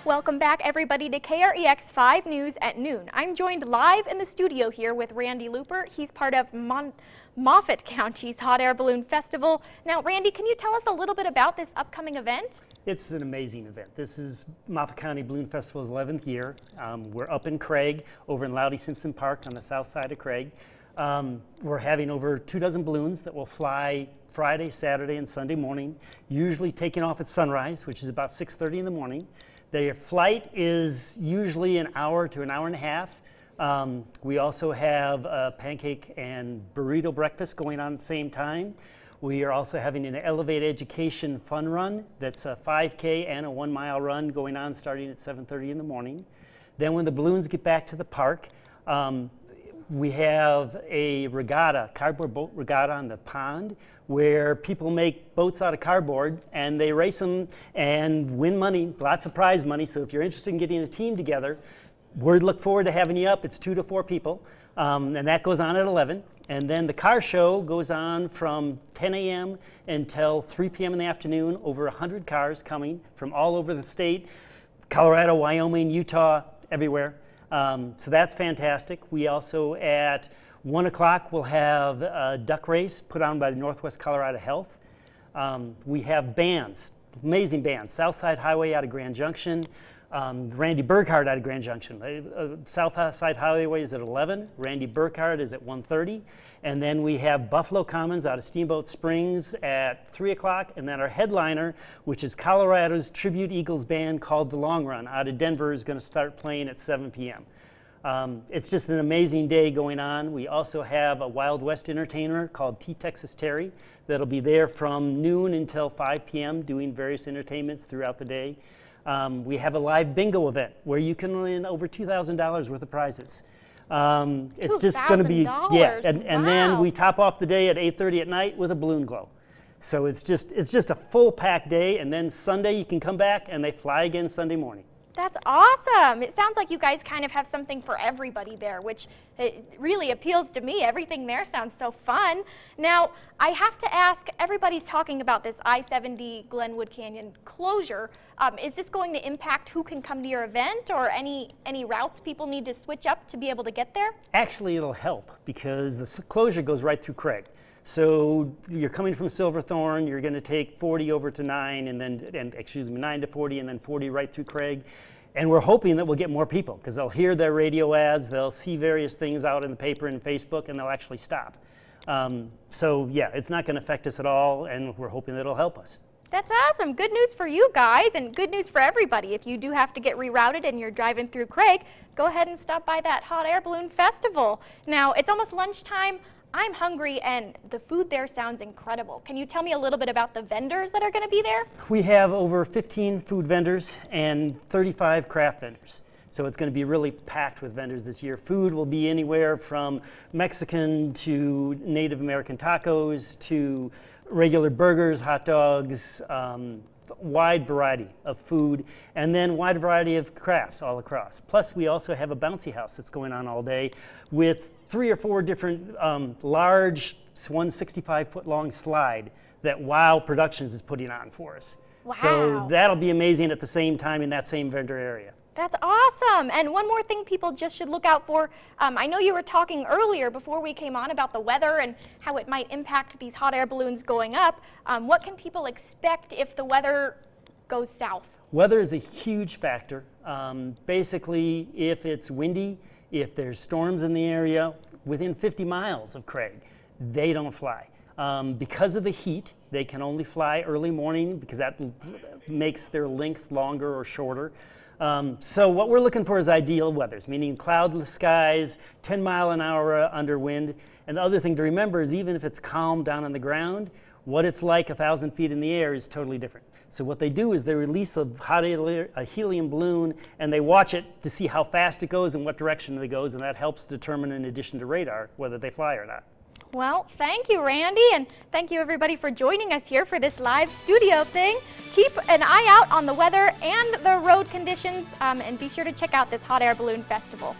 Welcome back, everybody, to KREX 5 News at noon. I'm joined live in the studio here with Randy Looper. He's part of Moffat County's Hot Air Balloon Festival. Now, Randy, can you tell us a little bit about this upcoming event? It's an amazing event. This is Moffat County Balloon Festival's 11th year. We're up in Craig, over in Loudy Simpson Park on the south side of Craig. We're having over 24 balloons that will fly Friday, Saturday, and Sunday morning, usually taking off at sunrise, which is about 6:30 in the morning. Their flight is usually an hour to an hour and a half. We also have a pancake and burrito breakfast going on at the same time. We are also having an elevated education fun run that's a 5K and a 1 mile run going on starting at 7:30 in the morning. Then when the balloons get back to the park, we have a regatta, cardboard boat regatta on the pond, where people make boats out of cardboard and they race them and win money, lots of prize money. So if you're interested in getting a team together, we look forward to having you up. It's 2 to 4 people, and that goes on at 11. And then the car show goes on from 10 a.m. until 3 p.m. in the afternoon. Over 100 cars coming from all over the state, Colorado, Wyoming, Utah, everywhere. So that's fantastic. We also, at 1 o'clock, we'll have a duck race put on by the Northwest Colorado Health. We have bands, amazing bands. Southside Highway out of Grand Junction, Randy Burkhardt out of Grand Junction. Southside Highway is at 11, Randy Burkhardt is at 1:30. And then we have Buffalo Commons out of Steamboat Springs at 3 o'clock. And then our headliner, which is Colorado's Tribute Eagles band called The Long Run out of Denver, is going to start playing at 7 p.m. It's just an amazing day going on. We also have a Wild West entertainer called T. Texas Terry that'll be there from noon until 5 p.m. doing various entertainments throughout the day. We have a live bingo event where you can win over $2,000 worth of prizes. It's just going to be, yeah, and then we top off the day at 8:30 at night with a balloon glow. So it's just a full packed day, and then Sunday you can come back and they fly again Sunday morning. That's awesome. It sounds like you guys kind of have something for everybody there, which it really appeals to me. Everything there sounds so fun. Now, I have to ask, everybody's talking about this I-70 Glenwood Canyon closure. Is this going to impact who can come to your event, or any routes people need to switch up to be able to get there? Actually, it'll help because the closure goes right through Craig. So you're coming from Silverthorne, you're going to take 40 over to 9, and then, excuse me, 9 to 40, and then 40 right through Craig. And we're hoping that we'll get more people because they'll hear their radio ads, they'll see various things out in the paper and Facebook, and they'll actually stop. So yeah, it's not going to affect us at all, and we're hoping that it'll help us. That's awesome. Good news for you guys, and good news for everybody. If you do have to get rerouted and you're driving through Craig, go ahead and stop by that Hot Air Balloon Festival. Now, it's almost lunchtime. I'm hungry, and the food there sounds incredible. Can you tell me a little bit about the vendors that are going to be there? We have over 15 food vendors and 35 craft vendors. So it's going to be really packed with vendors this year. Food will be anywhere from Mexican to Native American tacos to regular burgers, hot dogs, wide variety of food, and then wide variety of crafts all across. Plus, we also have a bouncy house that's going on all day with 3 or 4 different large 165-foot long slide that WOW Productions is putting on for us. Wow. So that'll be amazing at the same time in that same vendor area. That's awesome. And one more thing people just should look out for. I know you were talking earlier before we came on about the weather and how it might impact these hot air balloons going up. What can people expect if the weather goes south? Weather is a huge factor. Basically, if it's windy, if there's storms in the area within 50 miles of Craig, they don't fly. Because of the heat, they can only fly early morning because that makes their length longer or shorter. So what we're looking for is ideal weathers, meaning cloudless skies, 10-mile-an-hour underwind. And the other thing to remember is even if it's calm down on the ground, what it's like 1,000 feet in the air is totally different. So what they do is they release a helium balloon, and they watch it to see how fast it goes and what direction it goes, and that helps determine, in addition to radar, whether they fly or not. Well, thank you, Randy, and thank you, everybody, for joining us here for this live studio thing. Keep an eye out on the weather and the road conditions, and be sure to check out this Hot Air Balloon Festival.